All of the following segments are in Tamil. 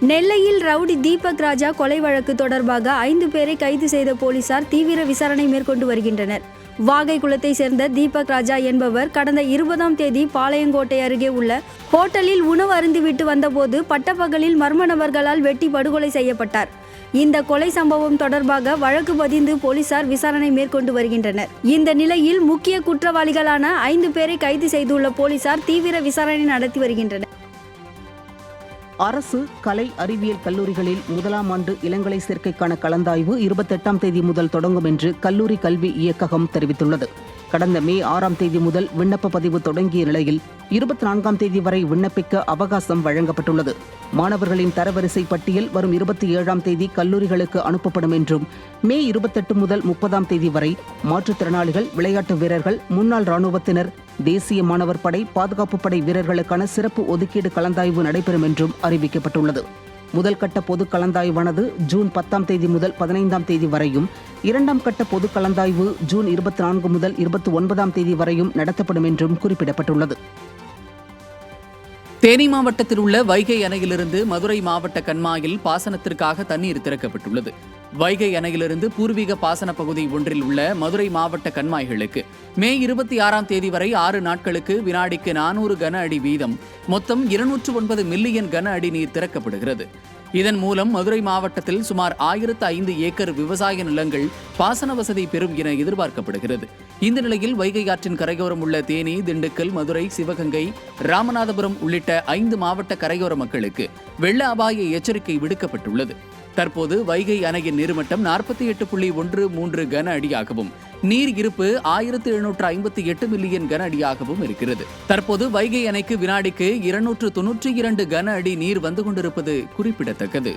நெல்லையில் ரவுடி தீபக் ராஜா கொலை வழக்கு தொடர்பாக 5 பேரை கைது செய்த போலீசார் தீவிர விசாரணை மேற்கொண்டு வருகின்றனர். வாகை குளத்தை சேர்ந்த தீபக் ராஜா என்பவர் கடந்த 20ஆம் தேதி பாளையங்கோட்டை அருகே உள்ள ஹோட்டலில் உணவு அருந்திவிட்டு வந்தபோது பட்டப்பகலில் மர்ம நபர்களால் வெட்டி படுகொலை செய்யப்பட்டார். இந்த கொலை சம்பவம் தொடர்பாக வழக்கு பதிந்து போலீசார் விசாரணை மேற்கொண்டு வருகின்றனர். இந்த நிலையில் முக்கிய குற்றவாளிகளான 5 பேரை கைது செய்துள்ள போலீசார் தீவிர விசாரணை நடத்தி வருகின்றனர். அரசு கலை அறிவியல் கல்லூரிகளில் 1ஆம் ஆண்டு இளங்கலை சேர்க்கைக்கான கலந்தாய்வு 28ஆம் தேதி முதல் தொடங்கும் என்று கல்லூரி கல்வி இயக்ககம் தெரிவித்துள்ளது. கடந்த மே 6ஆம் தேதி முதல் விண்ணப்ப பதிவு தொடங்கிய நிலையில் 24ஆம் தேதி வரை விண்ணப்பிக்க அவகாசம் வழங்கப்பட்டுள்ளது. மாணவர்களின் தரவரிசை பட்டியல் வரும் 27ஆம் தேதி கல்லூரிகளுக்கு அனுப்பப்படும் என்றும் மே 28 முதல் 30ஆம் தேதி வரை மாற்றுத்திறனாளிகள், விளையாட்டு வீரர்கள், முன்னாள் ராணுவத்தினர், தேசிய மாணவர் படை, பாதுகாப்பு படை வீரர்களுக்கான சிறப்பு ஒதுக்கீடு கலந்தாய்வு நடைபெறும் என்றும் அறிவிக்கப்பட்டுள்ளது. முதல் கட்ட பொது கலந்தாய்வானது ஜூன் 10ஆம் தேதி முதல் 15ஆம் தேதி வரையும், 2ஆம் கட்ட பொது கலந்தாய்வு ஜூன் 24 முதல் 29ஆம் தேதி வரையும் நடத்தப்படும் என்றும் குறிப்பிடப்பட்டுள்ளது. தேனி மாவட்டத்தில் உள்ள வைகை அணையிலிருந்து மதுரை மாவட்ட கண்மாயில் பாசனத்திற்காக தண்ணீர் திறக்கப்பட்டுள்ளது. வைகை அணையிலிருந்து பூர்வீக பாசன பகுதி ஒன்றில் உள்ள மதுரை மாவட்ட கண்மாய்களுக்கு மே 26ஆம் தேதி வரை 6 நாட்களுக்கு வினாடிக்கு 400 கன அடி வீதம் மொத்தம் 209 மில்லியன் கன அடி நீர் திறக்கப்படுகிறது. இதன் மூலம் மதுரை மாவட்டத்தில் சுமார் 1005 ஏக்கர் விவசாய நிலங்கள் பாசன வசதி பெறும் என எதிர்பார்க்கப்படுகிறது. இந்த நிலையில் வைகை ஆற்றின் கரையோரம் உள்ள தேனி, திண்டுக்கல், மதுரை, சிவகங்கை, ராமநாதபுரம் உள்ளிட்ட 5 மாவட்ட கரையோர மக்களுக்கு வெள்ள அபாய எச்சரிக்கை விடுக்கப்பட்டுள்ளது. தற்போது வைகை அணையின் நீர்மட்டம் 48.13 கன அடியாகவும் நீர் இருப்பு 1758 மில்லியன் கன அடியாகவும் இருக்கிறது. தற்போது வைகை அணைக்கு வினாடிக்கு 292 கன அடி நீர் வந்து கொண்டிருப்பது குறிப்பிடத்தக்கது.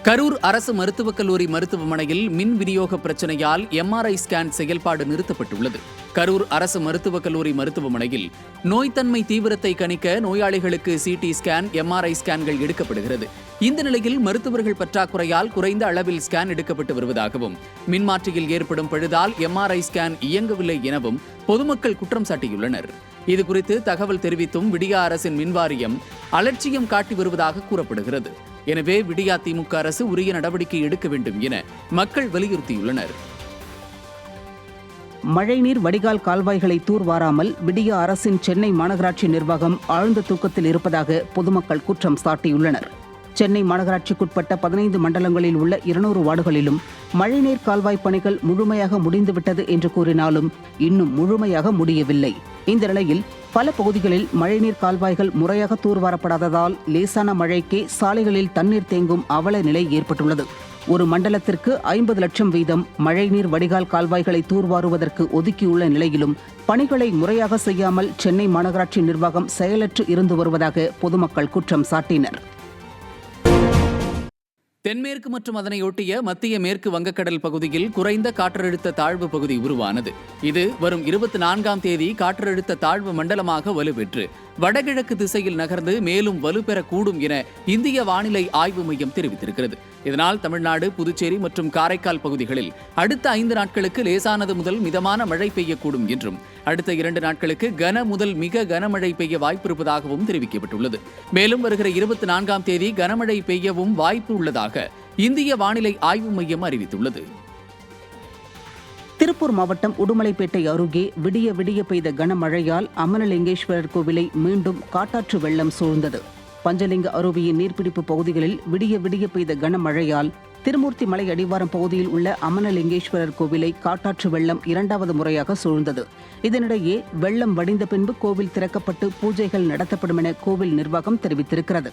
கரூர் அரசு மருத்துவக் கல்லூரி மருத்துவமனையில் மின் விநியோக பிரச்சனையால் MRI ஸ்கேன் செயல்பாடு நிறுத்தப்பட்டுள்ளது. கரூர் அரசு மருத்துவக் கல்லூரி மருத்துவமனையில் நோய்த்தன்மை தீவிரத்தை கணிக்க நோயாளிகளுக்கு CT ஸ்கேன், MRI ஸ்கேன்கள் எடுக்கப்படுகிறது. இந்த நிலையில் மருத்துவர்கள் பற்றாக்குறையால் குறைந்த அளவில் ஸ்கேன் எடுக்கப்பட்டு வருவதாகவும், மின்மாற்றியில் ஏற்படும் பழுதால் MRI ஸ்கேன் இயங்கவில்லை எனவும் பொதுமக்கள் குற்றம் சாட்டியுள்ளனர். இதுகுறித்து தகவல் தெரிவித்தும் விடியா அரசின் மின்வாரியம் அலட்சியம் காட்டி வருவதாக கூறப்படுகிறது. எனவே விடியா திமுக அரசு உரிய நடவடிக்கை எடுக்க வேண்டும் என மக்கள் வலியுறுத்தியுள்ளனர். மழைநீர் வடிகால் கால்வாய்களை தூர்வாராமல் விடியா அரசின் சென்னை மாநகராட்சி நிர்வாகம் ஆழ்ந்த தூக்கத்தில் இருப்பதாக பொதுமக்கள் குற்றம் சாட்டியுள்ளனர். சென்னை மாநகராட்சிக்குட்பட்ட 15 மண்டலங்களில் உள்ள 200 வார்டுகளிலும் மழைநீர் கால்வாய் பணிகள் முழுமையாக முடிந்துவிட்டது என்று கூறினாலும் இன்னும் முழுமையாக முடியவில்லை. இந்த நிலையில் பல பகுதிகளில் மழைநீர் கால்வாய்கள் முறையாக தூர்வாரப்படாததால் லேசான மழைக்கே சாலைகளில் தண்ணீர் தேங்கும் அவல நிலை ஏற்பட்டுள்ளது. ஒரு மண்டலத்திற்கு 50 லட்சம் வீதம் மழைநீர் வடிகால் கால்வாய்களை தூர்வாருவதற்கு ஒதுக்கியுள்ள நிலையிலும் பணிகளை முறையாக செய்யாமல் சென்னை மாநகராட்சி நிர்வாகம் செயலற்று இருந்து வருவதாக பொதுமக்கள் குற்றம் சாட்டினர். தென்மேற்கு மற்றும் அதனையொட்டிய மத்திய மேற்கு வங்கக்கடல் பகுதியில் குறைந்த காற்றழுத்த தாழ்வு பகுதி உருவானது. இது வரும் 24ஆம் தேதி காற்றழுத்த தாழ்வு மண்டலமாக வலுப்பெற்று வடகிழக்கு திசையில் நகர்ந்து மேலும் வலுப்பெறக்கூடும் என இந்திய வானிலை ஆய்வு மையம் தெரிவித்திருக்கிறது. இதனால் தமிழ்நாடு, புதுச்சேரி மற்றும் காரைக்கால் பகுதிகளில் அடுத்த 5 நாட்களுக்கு லேசானது முதல் மிதமான மழை பெய்யக்கூடும் என்றும், அடுத்த 2 நாட்களுக்கு கன முதல் மிக கனமழை பெய்ய வாய்ப்பிருப்பதாகவும் தெரிவிக்கப்பட்டுள்ளது. மேலும் வருகிற 24ஆம் தேதி கனமழை பெய்யவும் வாய்ப்பு உள்ளதாக இந்திய வானிலை ஆய்வு மையம் அறிவித்துள்ளது. திருப்பூர் மாவட்டம் உடுமலைப்பேட்டை அருகே விடிய விடிய பெய்த கனமழையால் அமனலிங்கேஸ்வரர் கோவிலை மீண்டும் காட்டாற்று வெள்ளம் சூழ்ந்தது. பஞ்சலிங்க அருவியின் நீர்பிடிப்பு பகுதிகளில் விடிய விடிய பெய்த கனமழையால் திருமூர்த்தி மலை அடிவாரம் பகுதியில் உள்ள அமனலிங்கேஸ்வரர் கோவிலை காட்டாற்று வெள்ளம் 2வது முறையாக சூழ்ந்தது. இதனிடையே வெள்ளம் வடிந்த பின்பு கோவில் திறக்கப்பட்டு பூஜைகள் நடத்தப்படும் என கோவில் நிர்வாகம் தெரிவித்திருக்கிறது.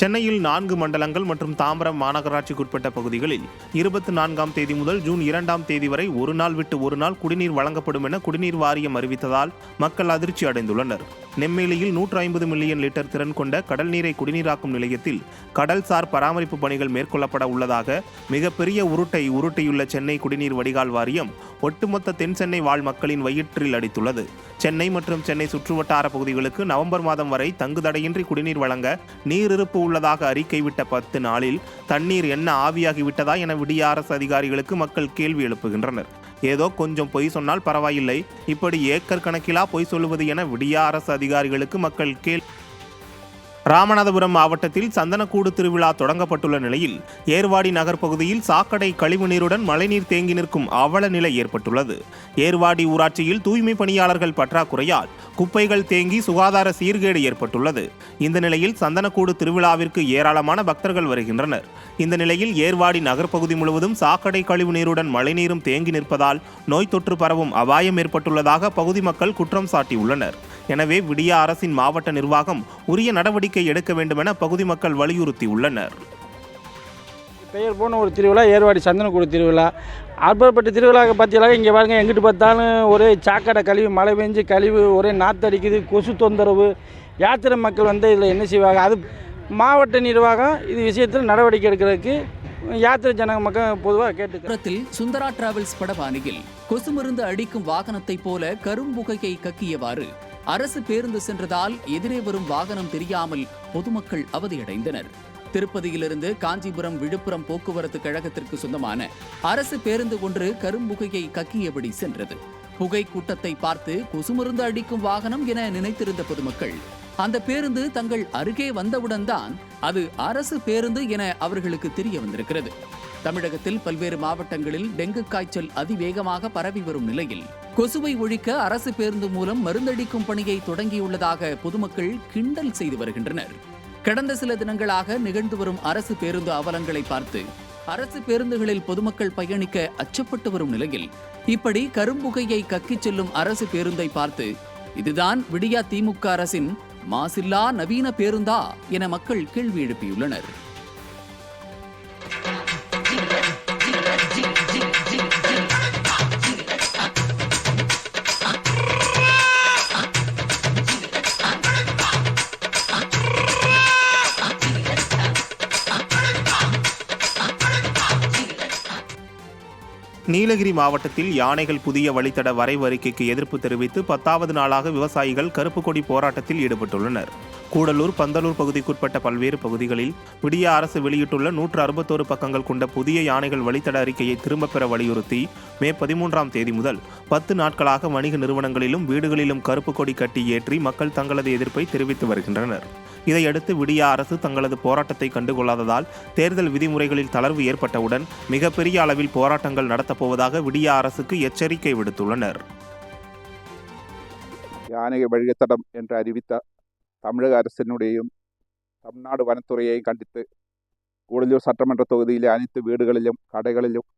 சென்னையில் 4 மண்டலங்கள் மற்றும் தாம்பரம் மாநகராட்சிக்குட்பட்ட பகுதிகளில் 24ஆம் தேதி முதல் ஜூன் 2ஆம் தேதி வரை ஒரு நாள் விட்டு ஒரு நாள் குடிநீர் வழங்கப்படும் என குடிநீர் வாரியம் அறிவித்ததால் மக்கள் அதிர்ச்சி அடைந்துள்ளனர். நெம்மேலியில் 150 மில்லியன் லிட்டர் திறன் கொண்ட கடல் நீரை குடிநீராக்கும் நிலையத்தில் கடல்சார் பராமரிப்பு பணிகள் மேற்கொள்ளப்பட உள்ளதாக மிகப்பெரிய உருட்டை உருட்டியுள்ள சென்னை குடிநீர் வடிகால் வாரியம் ஒட்டுமொத்த தென் சென்னை வாழ் மக்களின் வயிற்றில் அடித்துள்ளது. சென்னை மற்றும் சென்னை சுற்றுவட்டார பகுதிகளுக்கு நவம்பர் மாதம் வரை தங்குதடையின்றி குடிநீர் வழங்க நீர் இருப்பு உள்ளதாக அறிக்கை விட்ட 10 நாளில் தண்ணீர் என்ன ஆவியாகிவிட்டதா என விடிய அரசு அதிகாரிகளுக்கு மக்கள் கேள்வி எழுப்புகின்றனர். ஏதோ கொஞ்சம் பொய் சொன்னால் பரவாயில்லை, இப்படி ஏக்கர் கணக்கிலா பொய் சொல்லுவது என விடிய அரசு அதிகாரிகளுக்கு மக்கள் ராமநாதபுரம் மாவட்டத்தில் சந்தனக்கூடு திருவிழா தொடங்கப்பட்டுள்ள நிலையில் ஏர்வாடி நகர் பகுதியில் சாக்கடை கழிவுநீருடன் மழைநீர் தேங்கி நிற்கும் அவல நிலை ஏற்பட்டுள்ளது. ஏர்வாடி ஊராட்சியில் தூய்மை பணியாளர்கள் பற்றாக்குறையால் குப்பைகள் தேங்கி சுகாதார சீர்கேடு ஏற்பட்டுள்ளது. இந்த நிலையில் சந்தனக்கூடு திருவிழாவிற்கு ஏராளமான பக்தர்கள் வருகின்றனர். இந்த நிலையில் ஏர்வாடி நகர் பகுதி முழுவதும் சாக்கடை கழிவு நீருடன் மழைநீரும் தேங்கி நிற்பதால் நோய் தொற்று பரவும் அபாயம் ஏற்பட்டுள்ளதாக பகுதி மக்கள் குற்றம் சாட்டியுள்ளனர். எனவே விடிய அரசின் மாவட்ட நிர்வாகம் உரிய நடவடிக்கை எடுக்க வேண்டும் என பகுதி மக்கள் வலியுறுத்தியுள்ளனர். பெயர் போன ஒரு திருவிழா ஏர்வாடி சந்தனக்கூடு திருவிழா. அற்புதப்பட்ட திருவிழா பற்றியெல்லாம் இங்கே பாருங்கள், எங்கிட்டு பார்த்தாலும் ஒரே சாக்கடை கழிவு, மழை பெஞ்சு கழிவு, ஒரே நாற்றடிக்குது, கொசு தொந்தரவு. யாத்திரை மக்கள் இதில் என்ன செய்வாங்க? அது மாவட்ட நிர்வாகம் இது விஷயத்தில் நடவடிக்கை எடுக்கிறதுக்கு யாத்திரை ஜனங்க மக்கள் பொதுவாக கேட்டுக்கிறத்தில் சுந்தரா டிராவல்ஸ் படபாணியில் கொசு மருந்து அடிக்கும் வாகனத்தை போல கரும்புகையை கக்கியவாறு அரசு பேருந்து சென்றதால் எதிரே வரும் வாகனம் தெரியாமல் பொதுமக்கள் அவதியடைந்தனர். திருப்பதியிலிருந்து காஞ்சிபுரம் விழுப்புரம் போக்குவரத்து கழகத்திற்கு சொந்தமான அரசு பேருந்து ஒன்று கரும்புகையை கக்கியபடி சென்றது. புகை கூட்டத்தை பார்த்து கொசு மருந்து அடிக்கும் வாகனம் என நினைத்திருந்த பொதுமக்கள் அந்த பேருந்து தங்கள் அருகே வந்தவுடன் தான் அது அரசு பேருந்து என அவர்களுக்கு தெரிய வந்திருக்கிறது. தமிழகத்தில் பல்வேறு மாவட்டங்களில் டெங்கு காய்ச்சல் அதிவேகமாக பரவி வரும் நிலையில் கொசுவை ஒழிக்க அரசு பேருந்து மூலம் மருந்தடிக்கும் பணியை தொடங்கியுள்ளதாக பொதுமக்கள் கிண்டல் செய்து வருகின்றனர். கடந்த சில தினங்களாக நிகழ்ந்து வரும் அரசு பேருந்து அவலங்களை பார்த்து அரசு பேருந்துகளில் பொதுமக்கள் பயணிக்க அச்சப்பட்டு வரும் நிலையில் இப்படி கரும்புகையை கக்கிச் செல்லும் அரசு பேருந்தை பார்த்து இதுதான் விடியா திமுக அரசின் மாசில்லா நவீன பேருந்தா என மக்கள் கேள்வி எழுப்பியுள்ளனர். நீலகிரி மாவட்டத்தில் யானைகள் புதிய வழித்தட வரைவு அறிக்கைக்கு எதிர்ப்பு தெரிவித்து 10வது நாளாக விவசாயிகள் கருப்பு கொடி போராட்டத்தில் ஈடுபட்டுள்ளனர். கூடலூர், பந்தலூர் பகுதிக்குட்பட்ட பல்வேறு பகுதிகளில் விடிய அரசு வெளியிட்டுள்ள 161 பக்கங்கள் கொண்ட புதிய யானைகள் வழித்தட அறிக்கையை திரும்பப் பெற வலியுறுத்தி மே 13ஆம் தேதி முதல் 10 நாட்களாக வணிக நிறுவனங்களிலும் வீடுகளிலும் கருப்பு கொடி கட்டி ஏற்றி மக்கள் தங்களது எதிர்ப்பை தெரிவித்து வருகின்றனர். இதையடுத்து விடிய அரசு தங்களது போராட்டத்தை கண்டுகொள்ளாததால் தேர்தல் விதிமுறைகளில் தளர்வு ஏற்பட்டவுடன் மிகப்பெரிய அளவில் போராட்டங்கள் நடத்தப்போவதாக விடிய அரசுக்கு எச்சரிக்கை விடுத்துள்ளனர். யானை வழித்தடம் என்று அறிவித்த தமிழக அரசினுடையும் தமிழ்நாடு வனத்துறையை கண்டித்து கூடலூர் சட்டமன்ற தொகுதியிலே அனைத்து வீடுகளிலும் கடைகளிலும்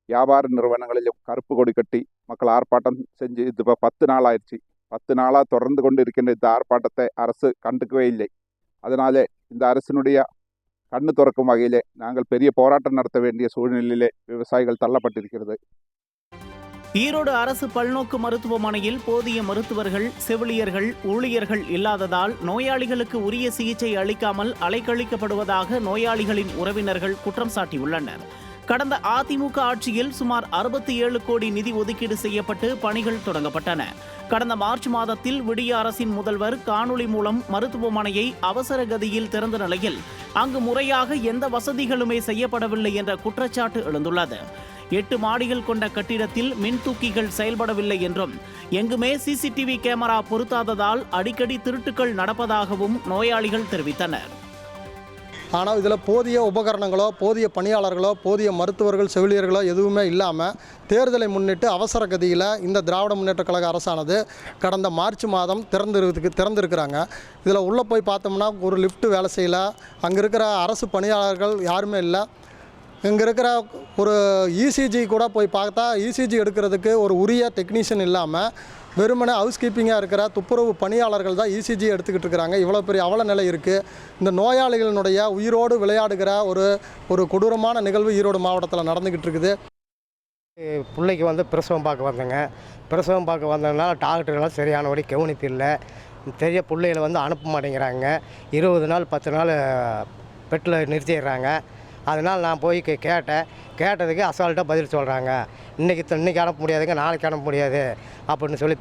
வியாபார நிறுவனங்களிலும் கருப்பு கொடி கட்டி மக்கள் ஆர்ப்பாட்டம் செஞ்சு இது இப்போ 10 நாள் ஆயிடுச்சு. 10 நாளாக தொடர்ந்து கொண்டு இருக்கின்ற இந்த ஆர்ப்பாட்டத்தை அரசு கண்டுக்கவே இல்லை. அதனாலே இந்த அரசினுடைய கண்ணு துறக்கும் வகையிலே நாங்கள் பெரிய போராட்டம் நடத்த வேண்டிய சூழ்நிலையிலே விவசாயிகள் தள்ளப்பட்டிருக்கிறது. ஈரோடு அரசு பல்நோக்கு மருத்துவமனையில் போதிய மருத்துவர்கள், செவிலியர்கள், ஊழியர்கள் இல்லாததால் நோயாளிகளுக்கு உரிய சிகிச்சை அளிக்காமல் அலைக்கழிக்கப்படுவதாக நோயாளிகளின் உறவினர்கள் குற்றம் சாட்டியுள்ளனர். கடந்த அதிமுக ஆட்சியில் சுமார் 67 கோடி நிதி ஒதுக்கீடு செய்யப்பட்டு பணிகள் தொடங்கப்பட்டன. கடந்த மார்ச் மாதத்தில் விடிய அரசின் முதல்வர் காணொலி மூலம் மருத்துவமனையை அவசர கதியில் திறந்த நிலையில் அங்கு முறையாக எந்த வசதிகளுமே செய்யப்படவில்லை என்ற குற்றச்சாட்டு எழுந்துள்ளது. 8 மாடிகள் கொண்ட கட்டிடத்தில் மின்தூக்கிகள் செயல்படவில்லை என்றும் எங்குமே சிசிடிவி கேமரா பொருத்தாததால் அடிக்கடி திருட்டுக்கள் நடப்பதாகவும் நோயாளிகள் தெரிவித்தனர். ஆனால் இதில் போதிய உபகரணங்களோ, போதிய பணியாளர்களோ, போதிய மருத்துவர்கள், செவிலியர்களோ எதுவுமே இல்லாமல் தேர்தலை முன்னிட்டு அவசர கதியில் இந்த திராவிட முன்னேற்ற கழக அரசானது கடந்த மார்ச் மாதம் திறந்திருக்கிறாங்க. இதில் உள்ளே போய் பார்த்தோம்னா ஒரு லிஃப்ட் வேலை செய்யல, அங்கே இருக்கிற அரசு பணியாளர்கள் யாருமே இல்லை. இங்கே இருக்கிற ஒரு இசிஜி கூட போய் பார்த்தா இசிஜி எடுக்கிறதுக்கு ஒரு உரிய டெக்னீஷியன் இல்லாமல் வெறுமனே ஹவுஸ் கீப்பிங்காக இருக்கிற துப்புரவு பணியாளர்கள் தான் இசிஜி எடுத்துக்கிட்டு இருக்கிறாங்க. இவ்வளோ பெரிய அவல நிலை இருக்குது. இந்த நோயாளிகளினுடைய உயிரோடு விளையாடுகிற ஒரு கொடூரமான நிகழ்வு ஈரோடு மாவட்டத்தில் நடந்துக்கிட்டு இருக்குது. பிள்ளைக்கு வந்து பிரசவம் பார்க்க வந்தேங்க. பிரசவம் பார்க்க வந்ததுனால டாக்டர்கள்லாம் சரியானபடி கவனிப்பு இல்லை. தெரிய பிள்ளைகளை வந்து அனுப்ப மாட்டேங்கிறாங்க. 20 நாள் 10 நாள் பெட்டில் நிறுத்திடுறாங்க. அதனால் நான் போய் கேட்டதுக்கு அசால்ட்டாக பதில் சொல்கிறாங்க. இன்றைக்கி அனுப்ப முடியாதுங்க, நாளைக்கு அனுப்ப முடியாது அப்படின்னு சொல்லி